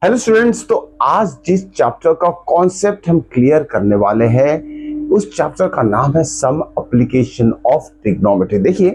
Hello students, तो आज जिस चैप्टर का कॉन्सेप्ट हम क्लियर करने वाले हैं उस चैप्टर का नाम है सम एप्लीकेशन ऑफ ट्रिग्नोमेट्री। देखिए,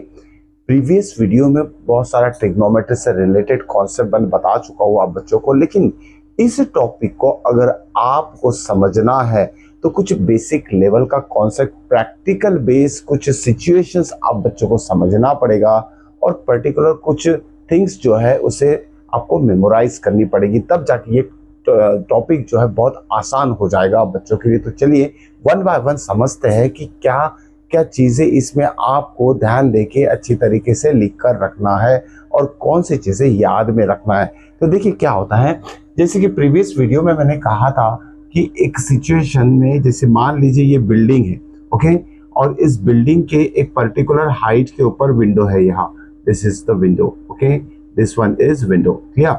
प्रीवियस वीडियो में बहुत सारा ट्रिग्नोमेट्री से रिलेटेड कॉन्सेप्ट मैं बता चुका हूँ आप बच्चों को, लेकिन इस टॉपिक को अगर आपको समझना है तो कुछ बेसिक लेवल का कॉन्सेप्ट, प्रैक्टिकल बेस कुछ सिचुएशंस आप बच्चों को समझना पड़ेगा और पर्टिकुलर कुछ थिंग्स जो है उसे आपको मेमोराइज करनी पड़ेगी, तब जाके ये टॉपिक जो है बहुत आसान हो जाएगा बच्चों के लिए। तो चलिए वन बाय वन समझते हैं कि क्या क्या चीज़ें इसमें आपको ध्यान देके अच्छी तरीके से लिख कर रखना है और कौन सी चीज़ें याद में रखना है। तो देखिए क्या होता है, जैसे कि प्रीवियस वीडियो में मैंने कहा था कि एक सिचुएशन में जैसे मान लीजिए ये बिल्डिंग है, ओके, और इस बिल्डिंग के एक पर्टिकुलर हाइट के ऊपर विंडो है, यहाँ this is the window, okay, this one is window. ठीक है,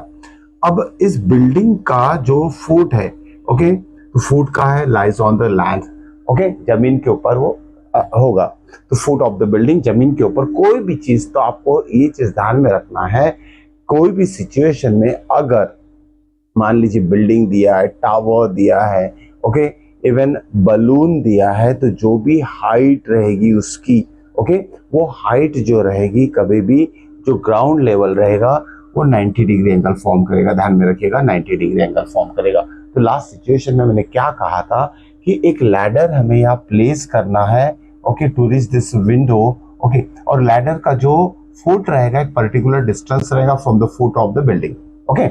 अब इस बिल्डिंग का जो फुट है, ओके, तो फुट का है lies on the land, okay, जमीन के ऊपर वो होगा। तो फुट ऑफ द बिल्डिंग, जमीन के ऊपर कोई भी चीज, तो आपको ये चीज ध्यान में रखना है, कोई भी सिचुएशन में अगर मान लीजिए बिल्डिंग दिया है, टावर दिया है, ओके, इवन बलून दिया है, तो जो भी हाइट रहेगी उसकी, ओके, वो हाइट जो रहेगी कभी भी जो ग्राउंड लेवल रहेगा वो 90 डिग्री एंगल फॉर्म करेगा। ध्यान में रखिएगा, 90 डिग्री एंगल फॉर्म करेगा। तो लास्ट सिचुएशन में मैंने क्या कहा था कि एक लैडर हमें यहाँ प्लेस करना है, okay, to reach this window, okay, और लैडर का जो फुट रहेगा एक पर्टिकुलर डिस्टेंस रहेगा from the foot of the building, okay.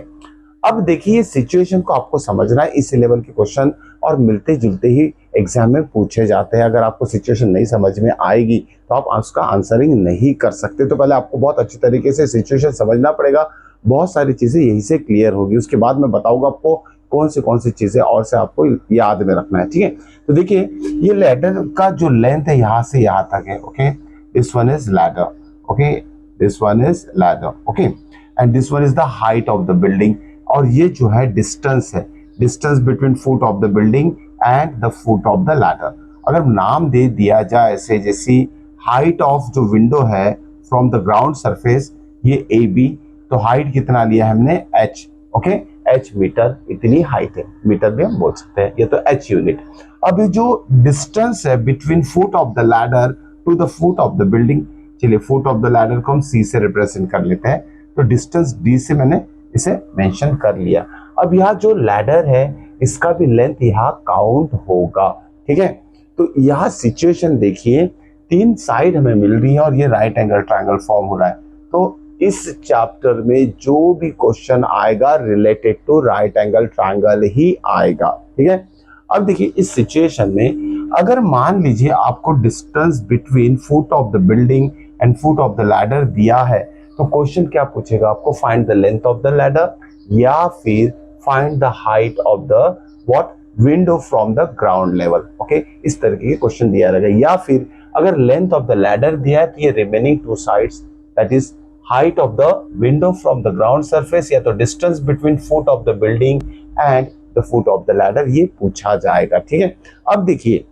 अब देखिए सिचुएशन को आपको समझना है, इसी लेवल के क्वेश्चन और मिलते जुलते ही एग्जाम में पूछे जाते हैं। अगर आपको सिचुएशन नहीं समझ में आएगी तो आप उसका आंसरिंग नहीं कर सकते। तो पहले आपको बहुत अच्छी तरीके से सिचुएशन समझना पड़ेगा, बहुत सारी चीजें यही से क्लियर होगी। उसके बाद मैं बताऊंगा आपको कौन सी चीजें और से आपको याद में रखना है। ठीक है, तो देखिए ये लैडर का जो लेंथ है यहाँ से यहाँ तक है, okay, this one is ladder, okay, this one is ladder, okay, and this one is the height of the building. और ये जो है डिस्टेंस है, distance between foot of the building and the foot of the ladder. अगर नाम दे दिया जाए ऐसे, जैसी हाइट ऑफ जो विंडो है फ्रॉम द ग्राउंड सरफेस, ये ए बी, तो हाइट कितना लिया है हमने एच, ओके, एच मीटर, इतनी हाइट है, मीटर भी हम बोल सकते हैं, ये तो एच यूनिट। अब ये जो डिस्टेंस है between foot of the ladder to the foot of the building, चलिए फुट ऑफ द लैडर को हम सी से रिप्रेजेंट कर लेते हैं, तो डिस्टेंस डी से मैंने इसे मेंशन कर लिया। अब यहाँ जो लैडर है इसका भी लेंथ यहाँ काउंट होगा। ठीक है, तो यहाँ सिचुएशन देखिए, तीन साइड हमें मिल रही है और ये राइट एंगल ट्रायंगल फॉर्म हो रहा है। तो इस चैप्टर में जो भी क्वेश्चन आएगा related to right angle triangle ही आएगा। ठीक है, अब देखिए इस सिचुएशन में अगर मान लीजिए आपको distance between foot of the building and foot of the ladder दिया है, तो क्वेश्चन क्या पूछेगा आपको, find the length of the ladder या फिर find the height of the what window from the ground level. Okay, इस तरीके के क्वेश्चन दिया रहेगा। या फिर अगर लेंथ ऑफ द लैडर दिया है तो ये remaining two sides, that is height of the window from the ground surface या तो distance between foot of the building and the foot of the ladder, ये पूछा जाएगा। ठीक है, अब देखिए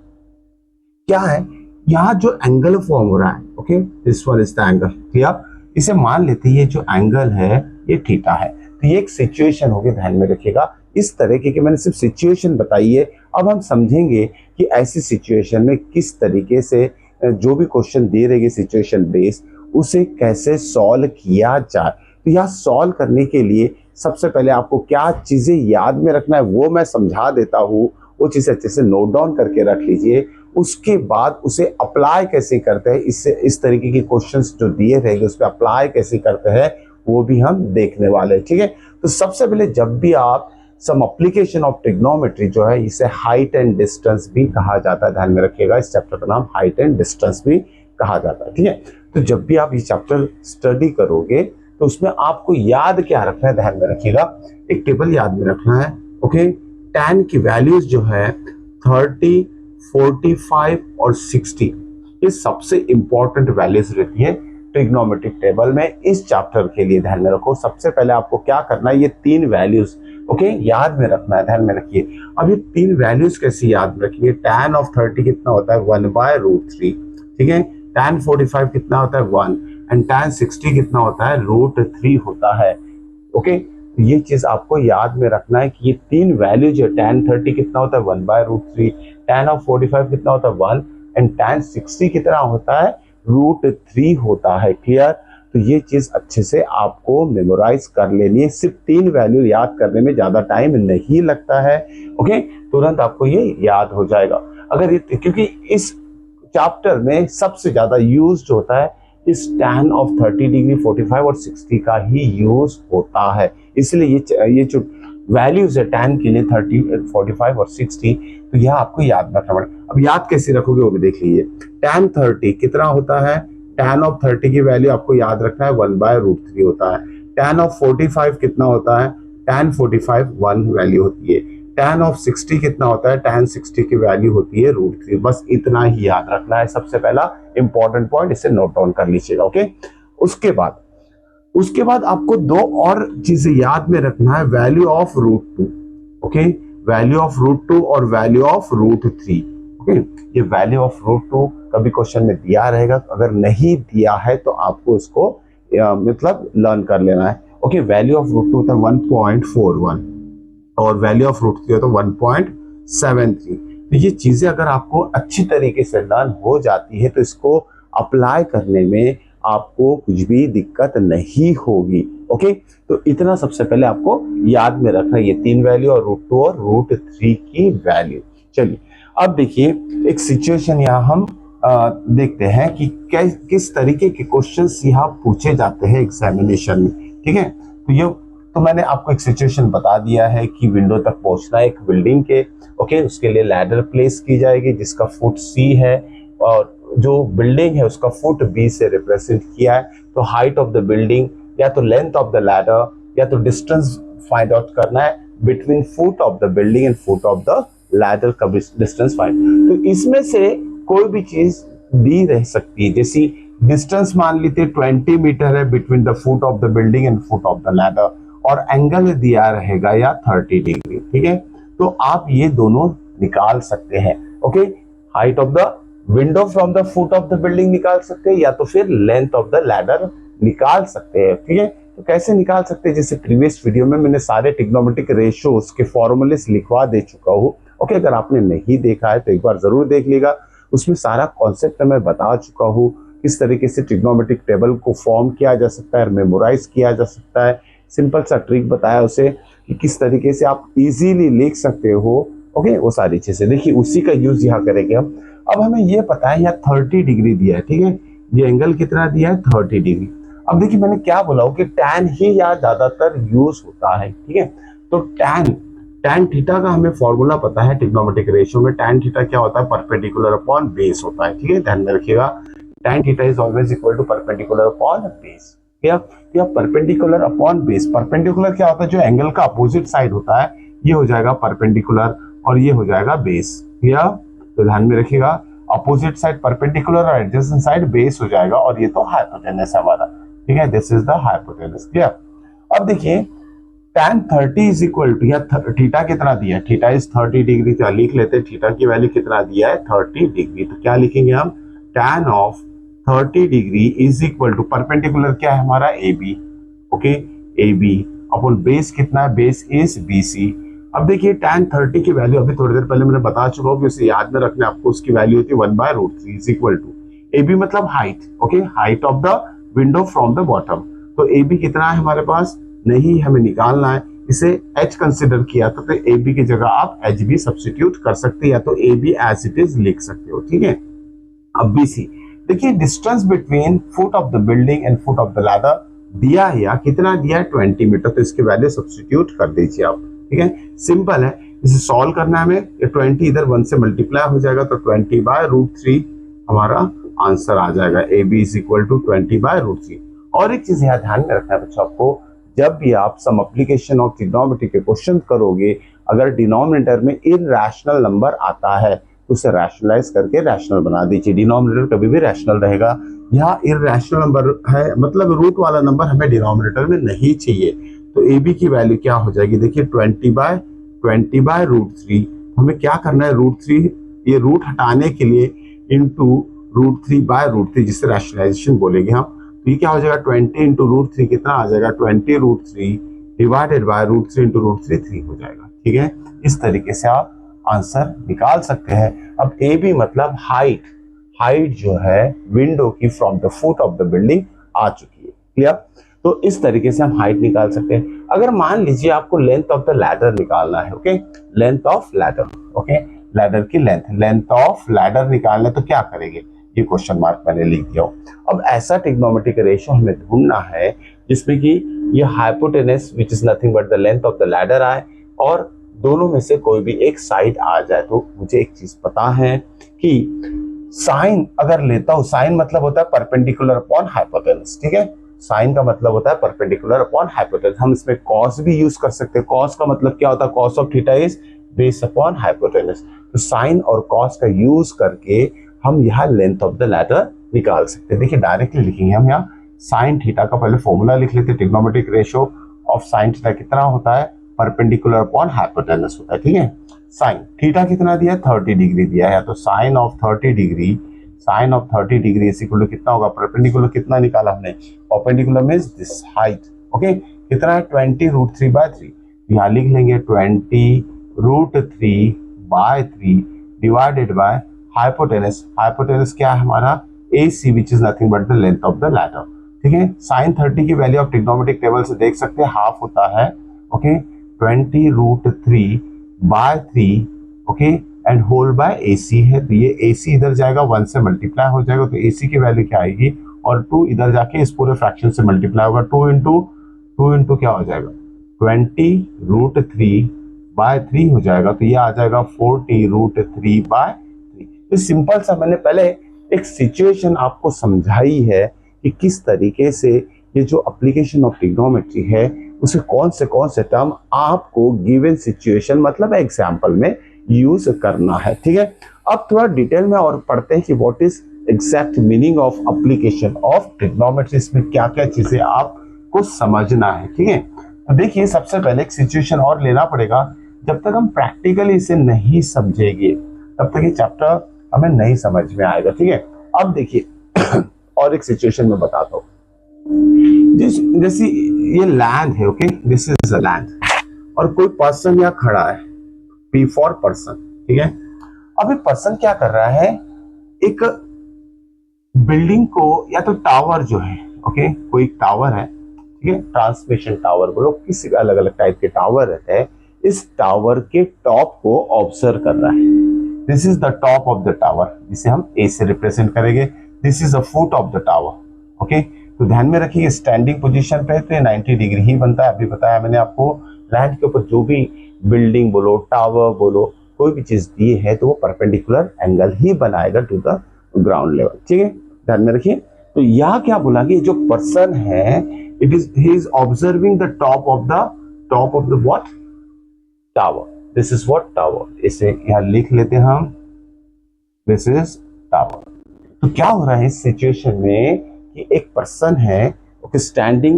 क्या है, यहाँ जो एंगल फॉर्म हो रहा है, okay, this one is the angle. Clear, इसे मान लेते हैं ये जो एंगल है ये थीटा है। तो ये एक सिचुएशन होगी, ध्यान में रखिएगा। इस तरह की मैंने सिर्फ सिचुएशन बताई है, अब हम समझेंगे कि ऐसी सिचुएशन में किस तरीके से जो भी क्वेश्चन दे रहेगी सिचुएशन बेस, उसे कैसे सॉल्व किया जाए। तो यहाँ सॉल्व करने के लिए सबसे पहले आपको क्या चीजें याद में रखना है वो मैं समझा देता हूँ, वो चीज़ अच्छे से नोट डाउन करके रख लीजिए। उसके बाद उसे अप्लाई कैसे करते हैं, इससे इस तरीके के क्वेश्चंस जो दिए रहेंगे उस पर अप्लाई कैसे करते हैं वो भी हम देखने वाले हैं। ठीक है, तो सबसे पहले जब भी आप सम एप्लीकेशन ऑफ ट्रिग्नोमेट्री जो है, इसे हाइट एंड डिस्टेंस भी कहा जाता है, ध्यान में रखिएगा, इस चैप्टर का नाम हाइट एंड डिस्टेंस भी कहा जाता है। ठीक है, तो जब भी आप ये चैप्टर स्टडी करोगे तो उसमें आपको याद क्या रखना है, ध्यान में रखिएगा, एक टेबल याद में रखना है। ओके, tan की वैल्यूज जो है 30, 45 और 60, ये सबसे इंपॉर्टेंट वैल्यूज रहती है ट्रिग्नोमेट्रिक टेबल में। इस चैप्टर के लिए ध्यान में रखो, सबसे पहले आपको क्या करना है, ये तीन वैल्यूज ओके याद में रखना है, ध्यान में रखिए। अब ये तीन वैल्यूज कैसे याद में रखिए, tan ऑफ 30 कितना होता है 1/√3, ठीक है, tan 45 कितना होता है 1, एंड tan 60 कितना होता है √3 होता है। ओके, तो ये चीज आपको याद में रखना है कि ये तीन वैल्यू जो tan 30 कितना होता है 1/√3, tan ऑफ 45 कितना होता है 1 एंड tan 60 कितना होता है √3 होता है। क्लियर? तो ये चीज अच्छे से आपको मेमोराइज कर लेनी है। सिर्फ तीन वैल्यू याद करने में ज्यादा टाइम नहीं लगता है। ओके, तुरंत आपको ये याद हो जाएगा। अगर ये, क्योंकि इस चैप्टर में सबसे ज्यादा यूज होता है इस tan ऑफ 30 डिग्री 45 और 60 का ही यूज होता है, इसलिए ये जो वैल्यूज है tan के लिए 30, 45 और 60, तो यह आपको याद रखना पड़ेगा। अब याद कैसे रखोगे वो भी देख लीजिए। tan 30 कितना होता है, tan ऑफ 30 की वैल्यू आपको याद रखना है 1/√3 होता है। tan ऑफ 45 कितना होता है, tan 45 1 वैल्यू होती है। tan ऑफ 60 कितना होता है, tan 60 की वैल्यू होती है √3। बस इतना ही याद रखना है। सबसे पहला इंपॉर्टेंट पॉइंट, इसे नोट डाउन कर लीजिएगा। ओके, उसके बाद आपको दो और चीजें याद में रखना है, value of √2। Okay, value of √2 और वैल्यू ऑफ √3। ओके, ये वैल्यू ऑफ √2 कभी क्वेश्चन में दिया रहेगा, अगर नहीं दिया है तो आपको इसको मतलब लर्न कर लेना है। ओके, वैल्यू ऑफ √2 होता है 1.41 और वैल्यू ऑफ √3 होता है 1.73। तो ये चीजें अगर आपको अच्छी तरीके से लर्न हो जाती है तो इसको अप्लाई करने में आपको कुछ भी दिक्कत नहीं होगी। ओके, तो इतना सबसे पहले आपको याद में रखना है, ये तीन वैल्यू और √2 और √3 की वैल्यू। चलिए अब देखिए एक सिचुएशन यहाँ हम देखते हैं कि किस तरीके के क्वेश्चंस यहाँ पूछे जाते हैं एग्जामिनेशन में। ठीक है, तो मैंने आपको एक सिचुएशन बता दिया है कि विंडो तक पहुंचना है एक बिल्डिंग के। ओके, उसके लिए लैडर प्लेस की जाएगी जिसका फुट C है और जो बिल्डिंग है उसका फुट B से रिप्रेजेंट किया है। तो हाइट ऑफ द बिल्डिंग या तो लेंथ ऑफ द लैडर या तो डिस्टेंस फाइंड आउट करना है between foot of the building and foot of the ladder का डिस्टेंस फाइंड। तो इसमें से कोई भी चीज दी रह सकती है, जैसी डिस्टेंस मान लीजिए 20 मीटर है between the foot of the building and foot of the ladder और एंगल दिया रहेगा या 30 डिग्री। ठीक है, तो आप ये दोनों निकाल सकते हैं। Okay, height of the window from the foot of the building निकाल सकते हैं या तो फिर लेंथ ऑफ द लैडर निकाल सकते हैं। ठीक है, तो कैसे निकाल सकते हैं, जैसे प्रीवियस वीडियो में मैंने सारे ट्रिग्नोमेट्रिक रेशियोज के फॉर्मूलेस लिखवा दे चुका हूँ। ओके, अगर आपने नहीं देखा है तो एक बार जरूर देख लीजिएगा, उसमें सारा कॉन्सेप्ट मैं बता चुका हूँ, किस तरीके से ट्रिग्नोमेट्रिक टेबल को फॉर्म किया जा सकता है, मेमोराइज किया जा सकता है। सिंपल सा ट्रिक बताया उसे कि किस तरीके से आप इजीली लिख सकते हो। ओके, वो सारी चीजें देखिए, उसी का यूज यहाँ करेंगे हम। अब हमें ये पता है यहाँ 30 डिग्री दिया है। ठीक है, ये एंगल कितना दिया है 30 डिग्री। अब देखिए मैंने क्या बोला हूँ कि टैन ही यहाँ ज्यादातर यूज होता है। ठीक है, तो टैन थीटा का हमें फॉर्मूला पता है ट्रिग्नोमेट्रिक रेशियो में। टैन थीटा क्या होता है, परपेंडिकुलर अपॉन बेस होता है। ठीक है, ध्यान में रखिएगा, tan theta is always equal to perpendicular upon base. या परपेंडिकुलर अपॉन बेस, परपेंडिकुलर क्या होता है, जो एंगल का अपोजिट साइड होता है ये हो जाएगा परपेंडिकुलर और ये हो जाएगा बेस। या तो ध्यान में रखिएगा, अपोजिट साइड परपेंडिकुलर और एडजेसेंट साइड बेस हो जाएगा और ये तो हाइपोटेनस है हमारा। ठीक है, this is the hypotenuse. Clear? अब देखिए tan 30 इज इक्वल टू, या थीटा कितना दिया है, थीटा इज 30 डिग्री। क्या लिख लेते हैं, थीटा की वैल्यू कितना दिया है 30 डिग्री। तो क्या लिखेंगे हम, tan of 30 degree is equal to perpendicular क्या है हमारा AB। Okay, AB upon base कितना है, बेस इज BC। अब देखिए tan 30 की वैल्यू अभी थोड़ी देर पहले मैंने बता चुका हूँ कि उसे याद में रखना आपको, उसकी वैल्यू होती है 1/√3 इज इक्वल टू AB मतलब height. Okay, height of the window from the bottom. तो AB कितना है हमारे पास, नहीं हमें निकालना है, इसे H कंसिडर किया था तो AB की जगह आप H भी सब्स्टिट्यूट कर सकते हैं या तो AB एज इट इज लिख सकते हो। ठीक है, अब BC देखिए, distance between foot of the building and foot of the ladder दिया है, या कितना दिया है 20 मीटर। तो इसकी वैल्यू सब्स्टिट्यूट कर दीजिए आप। ठीक है, सिंपल है, इसे सॉल्व करना है हमें। 20 इधर 1 से मल्टीप्लाई हो जाएगा तो 20/√3 हमारा आंसर आ जाएगा। AB is equal to 20/√3। और एक चीज यहाँ ध्यान में रखना है बच्चों आपको, जब भी आप सम एप्लीकेशन ऑफ ट्रिग्नोमेट्री के क्वेश्चन करोगे, अगर डिनोमिनेटर में इरैशनल नंबर आता है तो उसे रैशनलाइज करके रैशनल बना दीजिए। डिनोमिनेटर कभी भी रैशनल रहेगा। यहाँ इरैशनल नंबर है मतलब रूट वाला नंबर हमें डिनोमिनेटर में नहीं चाहिए। तो AB की वैल्यू क्या हो जाएगी, देखिए 20/√3। हमें क्या करना है, √3 ये रूट हटाने के लिए इंटू √3/√3 जिसे रैशनलाइजेशन बोलेंगे हम। तो ये क्या हो जाएगा 20 इंटू √3 कितना आ जाएगा 20√3 डिवाइडेड बाय √3 इंटू √3 3 हो जाएगा। ठीक है, इस तरीके से आप आंसर निकाल सकते हैं। अब ए बी मतलब हाइट, हाइट जो है विंडो की from the foot of the building आ चुकी है। क्लियर? तो इस तरीके से हम हाइट निकाल सकते हैं। अगर मान लीजिए आपको लेंथ ऑफ द लैडर निकालना है, okay, length of ladder, okay, ladder की लेंथ ऑफ लैडर निकालना, तो क्या करेंगे, ये क्वेश्चन मार्क मैंने लिख दिया। अब ऐसा ट्रिग्नोमेट्रिक रेशियो हमें ढूंढना है जिसमें कि ये hypotenuse which is nothing but the length of the ladder आए और दोनों में से कोई भी एक साइड आ जाए। तो मुझे एक चीज पता है कि साइन अगर लेता हूं, साइन मतलब होता है परपेंडिकुलर अपॉन हाइपोटेनस। ठीक है, साइन का मतलब होता है परपेंडिकुलर अपॉन हाइपोटेनस। हम इसमें कॉस भी यूज कर सकते हैं। कॉस का मतलब क्या होता है, cos of theta is base upon hypotenuse. तो साइन और कॉस का यूज करके हम यहाँ लेंथ ऑफ द लैडर निकाल सकते हैं। देखिए डायरेक्टली लिखेंगे हम यहाँ साइन थीटा का पहले फॉर्मूला लिख लेते हैं। Trigonometric ratio of sine theta कितना होता है, परपेंडिकुलर अपॉन हाइपोटेनस होता है। ठीक है, साइन थीटा कितना दिया है, 30 डिग्री दिया है, तो sine of 30 degree, sine of 30 degree is equal to कितना होगा, परपेंडिकुलर कितना निकाला हमने, perpendicular means this height, okay, कितना है 20√3/3, यहाँ लिख लेंगे 20√3/3 डिवाइडेड बाय हाइपोटेनस। हाइपोटेनस क्या है हमारा, AC which is nothing but the length of the ladder. ठीक है, साइन 30 की वैल्यू आप ट्रिग्नोमेट्रिक टेबल से देख सकते हैं, हाफ होता है, okay, 20√3/3, okay, and whole by AC है, तो ये AC इधर जाएगा, 1 से मल्टीप्लाई हो जाएगा, तो AC की वैल्यू क्या आएगी, और 2 इधर जाके इस पूरे फ्रैक्शन से मल्टीप्लाई होगा, 2 इंटू क्या हो जाएगा, 20√3/3 हो जाएगा, तो ये आ जाएगा 40√3/3। तो सिंपल सा मैंने पहले एक सिचुएशन आपको समझाई है कि किस तरीके से ये जो एप्लीकेशन ऑफ ट्रिग्नोमेट्री है उसे कौन से टर्म आपको गिवन सिचुएशन मतलब एग्जांपल में यूज करना है। ठीक है, अब थोड़ा डिटेल में और पढ़ते हैं कि what is exact meaning of application of trigonometry, इसमें क्या क्या चीजें आपको समझना है। ठीक है, तो देखिए सबसे पहले एक सिचुएशन और लेना पड़ेगा। जब तक हम प्रैक्टिकली इसे नहीं समझेंगे तब तक ये चैप्टर हमें नहीं समझ में आएगा। ठीक है, अब देखिए और एक सिचुएशन में बताता हूँ। जैसे ये लैंड है, okay, this is a land, और कोई पर्सन यहाँ खड़ा है, P फॉर पर्सन। ठीक है, अब एक पर्सन क्या कर रहा है, एक बिल्डिंग को या तो टावर जो है, ओके, कोई टावर है, ठीक है, ट्रांसमिशन टावर बोलो, किसी अलग अलग टाइप के टावर रहते हैं, इस टावर के टॉप को ऑब्जर्व कर रहा है। This is the top of the tower, जिसे हम A से रिप्रेजेंट करेंगे। This is the foot of the tower, okay. तो ध्यान में रखिए स्टैंडिंग पोजीशन पे तो ये 90 डिग्री ही बनता है। अभी बताया मैंने आपको, लैंड के ऊपर जो भी बिल्डिंग बोलो, टावर बोलो, कोई भी चीज दी है तो वो परपेंडिकुलर एंगल ही बनाएगा टू द ग्राउंड लेवल। ठीक है, ध्यान में रखिए। तो यहाँ क्या बोला कि जो पर्सन है, it is he is observing the top of the what, tower. This is what, tower. इसे यहाँ लिख लेते हैं हम, दिस इज टावर। तो क्या हो रहा है इस सिचुएशन में कि एक पर्सन है, okay, standing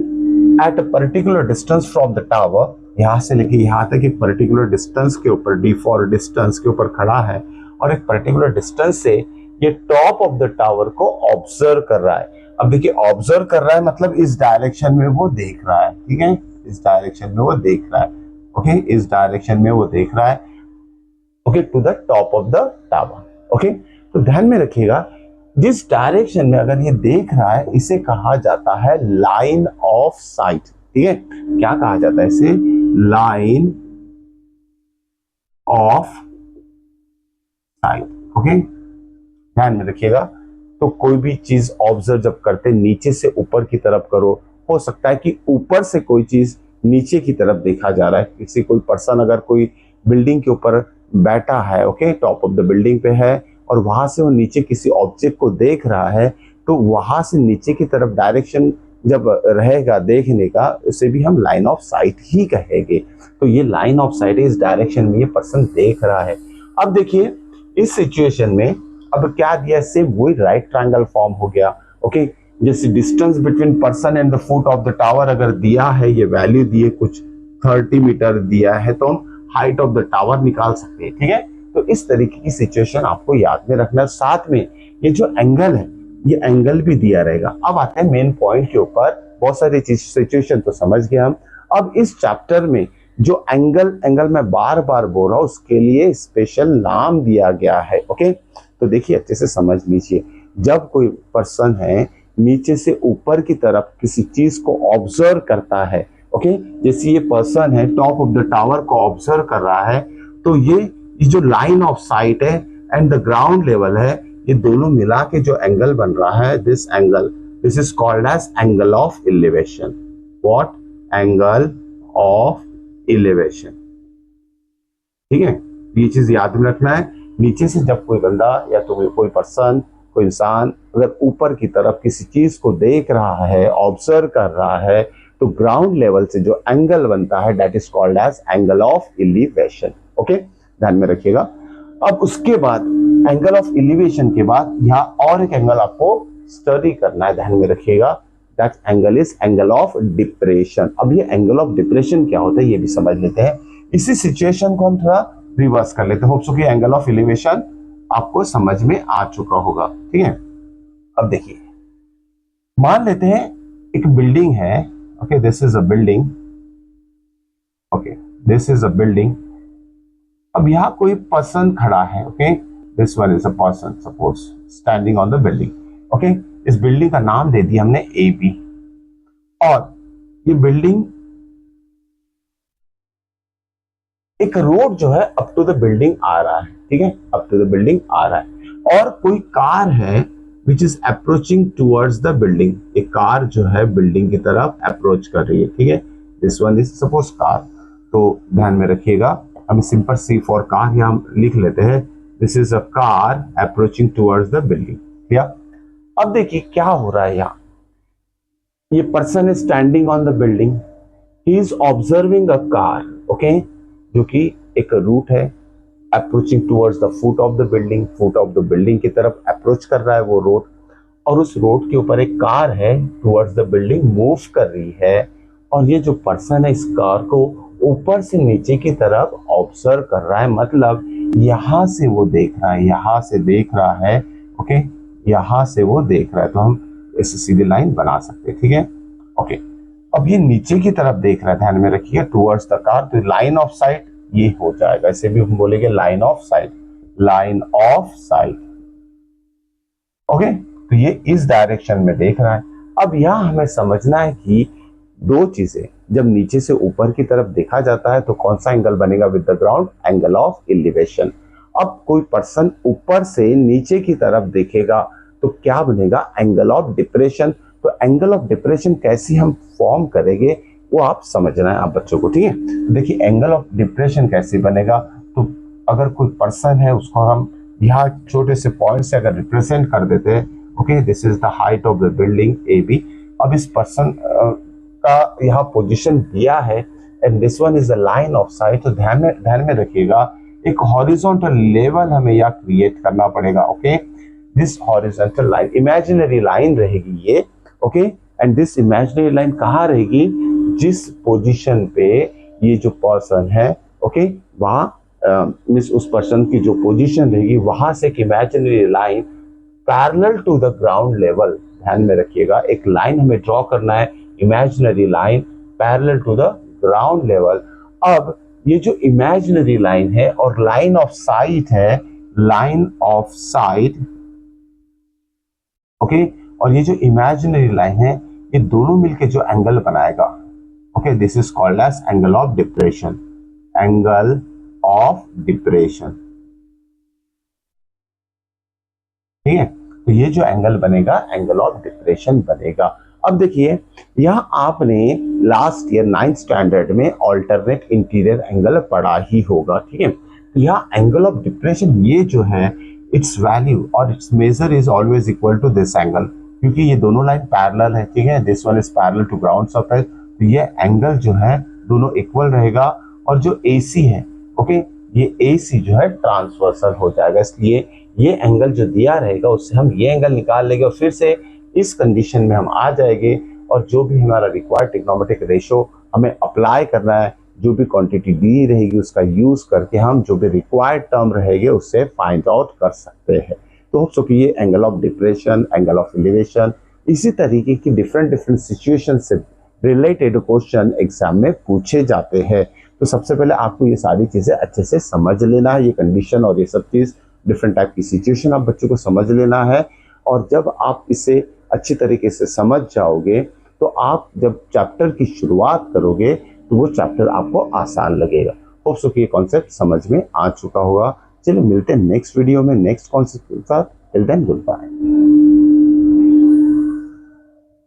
at a particular distance from the tower, यहां से लेके यहां तक एक पर्टिकुलर डिस्टेंस के ऊपर, D फॉर डिस्टेंस के ऊपर खड़ा है, और एक पर्टिकुलर डिस्टेंस से ये टॉप ऑफ द टावर को ऑब्जर्व कर रहा है। अब देखिए ऑब्जर्व कर रहा है मतलब इस डायरेक्शन में वो देख रहा है। ठीक है, इस डायरेक्शन में वो देख रहा है, ओके, इस डायरेक्शन में वो देख रहा है, okay, to the top of the tower. Okay, तो ध्यान में रखिएगा जिस डायरेक्शन में अगर ये देख रहा है इसे कहा जाता है लाइन ऑफ साइट। ठीक है, क्या कहा जाता है इसे, लाइन ऑफ साइट। ओके, ध्यान में रखिएगा। तो कोई भी चीज ऑब्जर्व जब करते नीचे से ऊपर की तरफ करो, हो सकता है कि ऊपर से कोई चीज नीचे की तरफ देखा जा रहा है। किसी कोई पर्सन अगर कोई बिल्डिंग के ऊपर बैठा है, okay, top of the building पे है, और वहां से वो नीचे किसी ऑब्जेक्ट को देख रहा है, तो वहां से नीचे की तरफ डायरेक्शन जब रहेगा देखने का, उसे भी हम लाइन ऑफ साइट ही कहेंगे। तो ये लाइन ऑफ साइट है, इस डायरेक्शन में ये पर्सन देख रहा है। अब देखिए इस सिचुएशन में अब क्या दिया, सेम वही राइट ट्रायंगल फॉर्म हो गया। ओके, जैसे distance between person and the foot of the tower अगर दिया है, ये वैल्यू दिए कुछ 30 मीटर दिया है, तो हम हाइट ऑफ द टावर निकाल सकते हैं। ठीक है, तो इस तरीके की सिचुएशन आपको याद में रखना है। साथ में ये जो एंगल है, ये एंगल भी दिया रहेगा। अब आते हैं मेन पॉइंट के ऊपर, बहुत सारी सिचुएशन तो समझ गए हम। अब इस चैप्टर में जो एंगल मैं बार बार बोल रहा हूँ उसके लिए स्पेशल नाम दिया गया है। ओके, तो देखिए अच्छे से समझ लीजिए। जब कोई पर्सन है नीचे से ऊपर की तरफ किसी चीज को ऑब्जर्व करता है, ओके, जैसे ये पर्सन है टॉप ऑफ द टावर को ऑब्जर्व कर रहा है, तो ये जो लाइन ऑफ साइट है एंड द ग्राउंड लेवल है, ये दोनों मिला के जो एंगल बन रहा है, this angle, this is called as angle of elevation. What? Angle of elevation. ठीक है, ये चीज याद में रखना है। नीचे से जब कोई बंदा या तो कोई पर्सन, कोई इंसान अगर ऊपर की तरफ किसी चीज को देख रहा है, ऑब्जर्व कर रहा है, तो ग्राउंड लेवल से जो एंगल बनता है that is called as angle of elevation. Okay, ध्यान में रखिएगा। अब उसके बाद एंगल ऑफ एलिवेशन के बाद यहाँ और एक एंगल आपको स्टडी करना है, ध्यान में रखिएगा। That angle is angle of depression. अब ये एंगल ऑफ डिप्रेशन क्या होता है ये भी समझ लेते हैं। इसी सिचुएशन को हम थोड़ा रिवर्स कर लेते हैं। होप सो कि एंगल ऑफ एलिवेशन आपको समझ में आ चुका होगा। ठीक है, अब देखिए, मान लेते हैं एक बिल्डिंग है। Okay, this is a building. Okay, this is a building. अब यहाँ कोई पर्सन खड़ा है। Okay, this one is a person suppose standing on the building. Okay, इस बिल्डिंग का नाम दे दिया हमने ए बी, और ये बिल्डिंग एक रोड जो है अप टू द बिल्डिंग आ रहा है। ठीक है, अप टू द बिल्डिंग आ रहा है, और कोई कार है which is approaching towards the building. एक कार जो है बिल्डिंग की तरफ अप्रोच कर रही है। ठीक है, this one is suppose car. तो ध्यान में रखिएगा, हम सिंपल सी फॉर कार यहाँ हम लिख लेते हैं, this is a car approaching towards the building. ठीक, अब देखिए क्या हो रहा है यहाँ। ये person is standing on the building, he is observing a car. Okay, जो कि एक रूट है approaching towards the foot of the building. Foot of the building की तरफ अप्रोच कर रहा है वो रोड, और उस रोड के ऊपर एक कार है टुवर्ड्स द बिल्डिंग मूव कर रही है, और ये जो पर्सन है इस कार को ऊपर से नीचे की तरफ ऑब्जर्व कर रहा है। मतलब यहां से वो देख रहा है, यहां से देख रहा है। ओके, यहां से वो देख रहा है, तो हम इसे सीधी लाइन बना सकते हैं। ठीक है, ओके। अब ये नीचे की तरफ देख रहा है, ध्यान में रखिए, टुवर्ड्स द कार, तो लाइन ऑफ साइट ये हो जाएगा। इसे भी हम बोलेंगे line of site, line of sight. Okay, तो ये इस डायरेक्शन में देख रहा है। अब यहां हमें समझना है कि दो चीजें, जब नीचे से ऊपर की तरफ देखा जाता है तो कौन सा एंगल बनेगा with the ground? Angle of elevation. अब कोई पर्सन ऊपर से नीचे की तरफ देखेगा तो क्या बनेगा? Angle of depression. तो एंगल ऑफ डिप्रेशन कैसे हम फॉर्म करेंगे वो आप समझना है आप बच्चों को। ठीक है, तो देखिए एंगल ऑफ डिप्रेशन कैसे बनेगा। तो अगर कोई पर्सन है उसको हम यहाँ छोटे से पॉइंट से अगर रिप्रेजेंट कर देते हैं, okay, this is the height of the building A B. अब इस पर्सन का यहाँ पोजीशन दिया है and this one is the line of sight. तो ध्यान में रखिएगा, एक हॉरिजॉन्टल लेवल हमें यहाँ क्रिएट करना पड़ेगा। Okay, this horizontal line imaginary line रहेगी ये। Okay, and this imaginary line कहाँ रहेगी? जिस पोजीशन पे ये जो पर्सन है, ओके, वहाँ मीन्स उस पर्सन की जो पोजीशन रहेगी वहां से एक imaginary line parallel to the ground level. ध्यान में रखिएगा, एक लाइन हमें ड्रॉ करना है, imaginary line parallel to the ground level. अब ये जो इमेजिनरी लाइन है और लाइन ऑफ साइट है, लाइन ऑफ साइट, ओके, और ये जो इमेजिनरी लाइन है ये दोनों मिलके जो एंगल बनाएगा, okay, this is called as angle of depression. Angle of depression, ठीक है, तो ये जो एंगल बनेगा एंगल ऑफ डिप्रेशन बनेगा। अब देखिए यहाँ आपने लास्ट ईयर 9th स्टैंडर्ड में ऑल्टरनेट इंटीरियर एंगल पढ़ा ही होगा। ठीक है, तो यहाँ एंगल ऑफ डिप्रेशन ये जो है इट्स वैल्यू और its measure is always equal to this angle, क्योंकि ये दोनों लाइन पैरेलल है। ठीक है, this one is parallel to ground surface, तो ये एंगल जो है दोनों इक्वल रहेगा। और जो AC है, ओके, ये AC जो है ट्रांसवर्सल हो जाएगा, इसलिए ये एंगल जो दिया रहेगा उससे हम ये एंगल निकाल लेंगे और फिर से इस कंडीशन में हम आ जाएंगे। और जो भी हमारा रिक्वायर्ड ट्रिग्नोमेट्रिक रेशो हमें अप्लाई करना है, जो भी क्वांटिटी दी रहेगी उसका यूज करके हम जो भी रिक्वायर्ड टर्म रहेंगे उससे फाइंड आउट कर सकते हैं। तो होप सो कि ये angle of depression, angle of elevation इसी तरीके की डिफरेंट डिफरेंट सिचुएशन से रिलेटेड क्वेश्चन एग्जाम में पूछे जाते हैं। तो सबसे पहले आपको ये सारी चीजें अच्छे से समझ लेना है, ये कंडीशन और ये सब चीज, डिफरेंट टाइप की सिचुएशन आप बच्चों को समझ लेना है। और जब आप इसे अच्छी तरीके से समझ जाओगे तो आप जब चैप्टर की शुरुआत करोगे तो वो चैप्टर आपको आसान लगेगा। होप सो कि ये कॉन्सेप्ट समझ में आ चुका होगा। चलिए मिलते हैं नेक्स्ट वीडियो में नेक्स्ट कॉन्सेप्ट के साथ। Till then good bye.